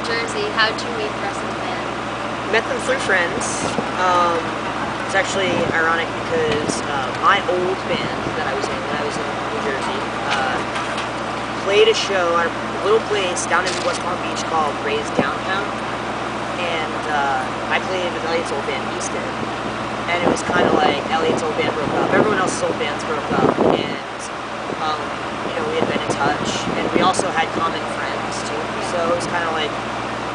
Jersey. How did you meet the rest of the band? Met them through friends. It's actually ironic because my old band that I was in when I was in New Jersey played a show at a little place down in West Palm Beach called Ray's Downtown, and I played with Elliot's old band Easton, and it was kind of like Elliot's old band broke up, everyone else's old bands broke up, and you know, we had been in touch, and we also had common friends too, so it was kind of like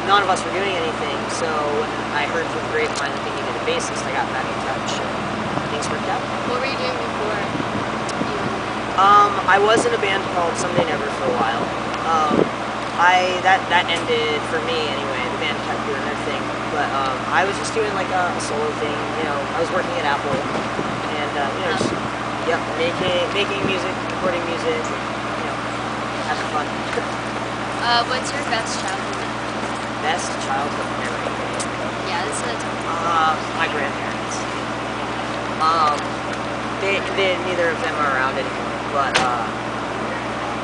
none of us were doing anything, so when I heard from the grapevine that they needed a bassist, I got back in touch, and things worked out. What were you doing before? I was in a band called Someday Never for a while. That ended for me anyway. The band kept doing their thing, but I was just doing like a solo thing. You know, I was working at Apple, and you know, just, yep, making music, recording music, and, you know, having fun. What's your best childhood memory? Best childhood memory? Yeah, this is my grandparents. Neither of them are around anymore, but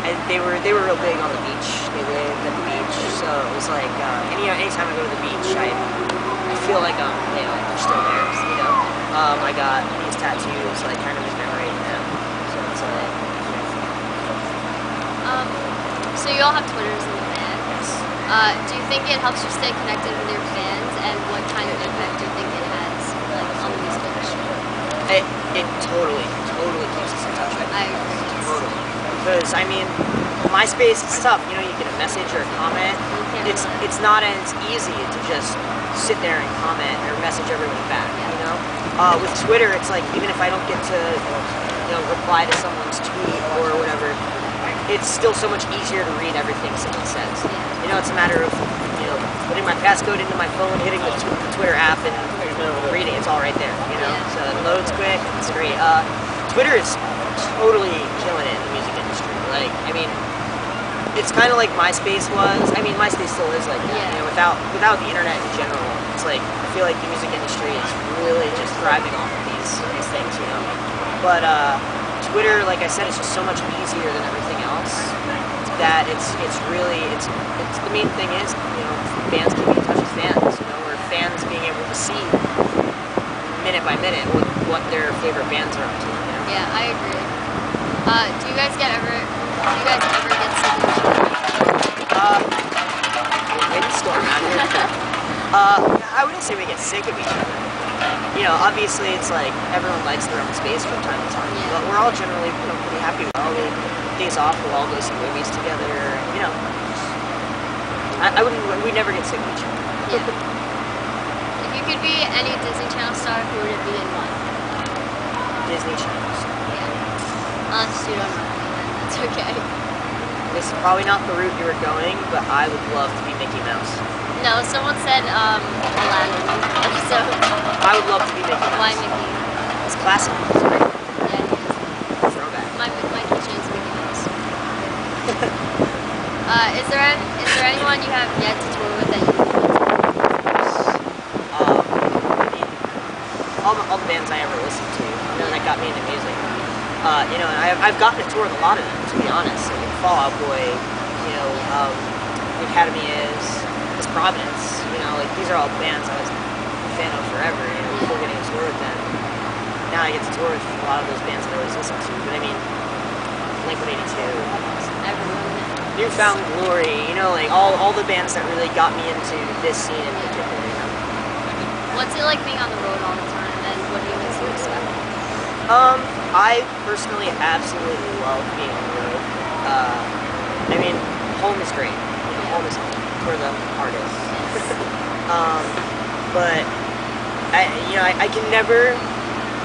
and they were real big on the beach. They lived at the beach, so it was like anytime I go to the beach, I feel like you know, they're still there. You know, I got these tattoos like kind of in memory of them, so it's like. So you all have Twitters in the band. Yes. Do you think it helps you stay connected with your fans, and what kind of impact do you think it has, like, on the music industry? It totally keeps us in touch. I agree. Totally. Because I mean, MySpace is tough. You know, you get a message or a comment. It's not as easy to just sit there and comment or message everyone back. You know, with Twitter, it's like even if I don't get to reply to someone's tweet or whatever, it's still so much easier to read everything someone says. You know, it's a matter of putting my passcode into my phone, hitting the Twitter app, and reading. It's all right there. You know, so it loads quick. It's great. Twitter is totally killing it in the music industry. Like, I mean, it's kind of like MySpace was. I mean, MySpace still is like that. Yeah. You know, without the internet in general, it's like I feel like the music industry is really just thriving off of these things. You know, but Twitter, like I said, is just so much easier than everything else. That it's the main thing is, you know, bands keeping in touch with fans. You know, or fans being able to see minute by minute what their favorite bands are up to. You know? Yeah, I agree. Do you guys ever get sick of each other? Windstorm out here. I wouldn't say we get sick of each other. You know, obviously it's like everyone likes their own space from time to time, but we're all generally pretty happy with all the days off. We'll all go see movies together. You know, we never get sick of each other. Yeah. If you could be any Disney Channel star, who would it be and why? Disney Channel star. Yeah. Unless you don't know, then that's okay. This is probably not the route you were going, but I would love to be Mickey Mouse. No, someone said Aladdin. So I would love to be Mickey Mouse. Why Mickey? It's classic. It's great. Yeah, he is. Throwback. My teacher is Mickey Mouse. Is there anyone you have yet to tour with that you would all the bands I ever listened to, you know, that got me into music. You know, and I've gotten to tour with a lot of them, to be honest. I mean, Fall Out Boy, you know, The Academy is Providence. You know, like these are all bands I was a fan of forever. You know, before getting to tour with them. Now I get to tour with a lot of those bands that I always listened to. But I mean, Blink-182, everyone? Newfound Glory. You know, like all the bands that really got me into this scene in particular. You know. What's it like being on the road all the time, and what do you miss most about it? I personally absolutely love being on the road. I mean, home is great. You know, home is home for the artists. But I can never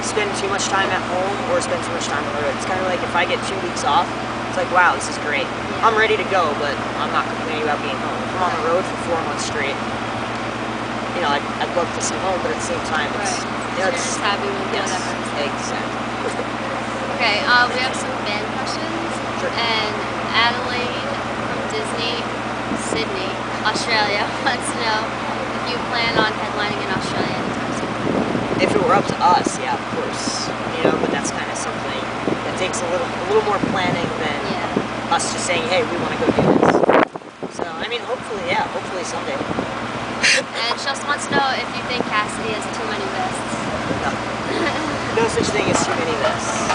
spend too much time at home or spend too much time on the road. It's kind of like if I get 2 weeks off, it's like, wow, this is great. I'm ready to go, but I'm not complaining about being home. If I'm on the road for 4 months straight, you know, I'd love to see home, but at the same time, it's, you know, you're just happy with whatever. Exactly. Okay, we have some band questions. Sure. And Adelaide from Sydney, Australia, wants to know if you plan on headlining in Australia anytime soon. If it were up to us, yeah, of course. You know, but that's kind of something that takes a little more planning than us just saying, hey, we want to go do this. So, I I mean, hopefully, yeah, hopefully someday. And she also wants to know if you think Cassidy has too many vests. No. No such thing as too many vests.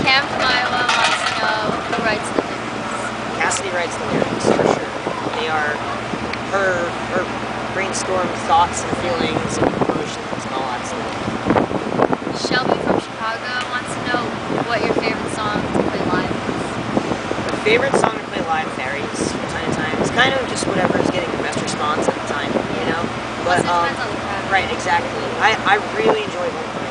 Cam from Iowa wants to know who writes the lyrics. Cassidy writes the lyrics, for sure. They are her brainstormed thoughts and feelings and emotions and all that stuff. Shelby from Chicago wants to know what your favorite song to play live is. My favorite song to play live varies from time to time. It's kind of just whatever is getting the best response at the time, you know? Plus it depends on the crowd. Right, exactly. I really enjoy vocal.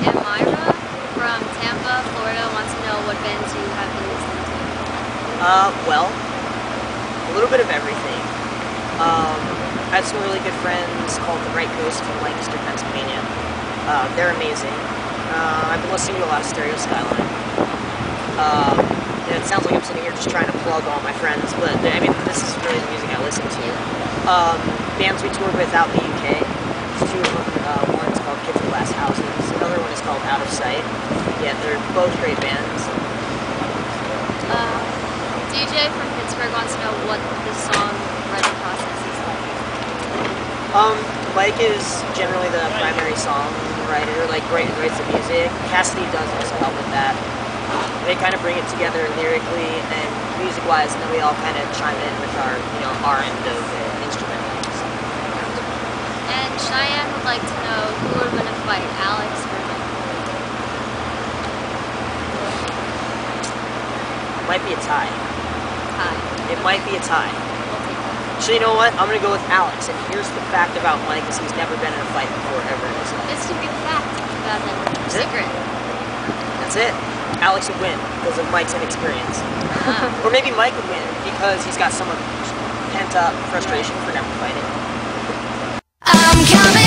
And Myra from Tampa, Florida wants to know what bands you have been listening to. Well, a little bit of everything. I have some really good friends called the Right Coast from Lancaster, Pennsylvania. They're amazing. I've been listening to a lot of Stereo Skyline. And it sounds like I'm sitting here just trying to plug all my friends, but I mean, this is really the music I listen to. Bands we toured with out in the UK. There's two of them. One's called Kids in Glass Houses. Another one is called Out of Sight. Yeah, they're both great bands. DJ from Pittsburgh wants to know what the song writing process is like. Mike is generally the primary songwriter, like writes the music. Cassidy does also help with that. They kind of bring it together lyrically and music-wise, and then we all kind of chime in with our, our end of the instrumental. And Cheyenne would like to know who would win a fight, Alex or Mike? Might be a tie. Tie. It might be a tie. We'll take that. So you know what? I'm gonna go with Alex, and here's the fact about Mike: is he's never been in a fight before ever in his life. This should be the fact about him. Secret. That's it. Alex would win because of Mike's inexperience. Or maybe Mike would win because he's got some pent-up frustration for never fighting. I'm coming.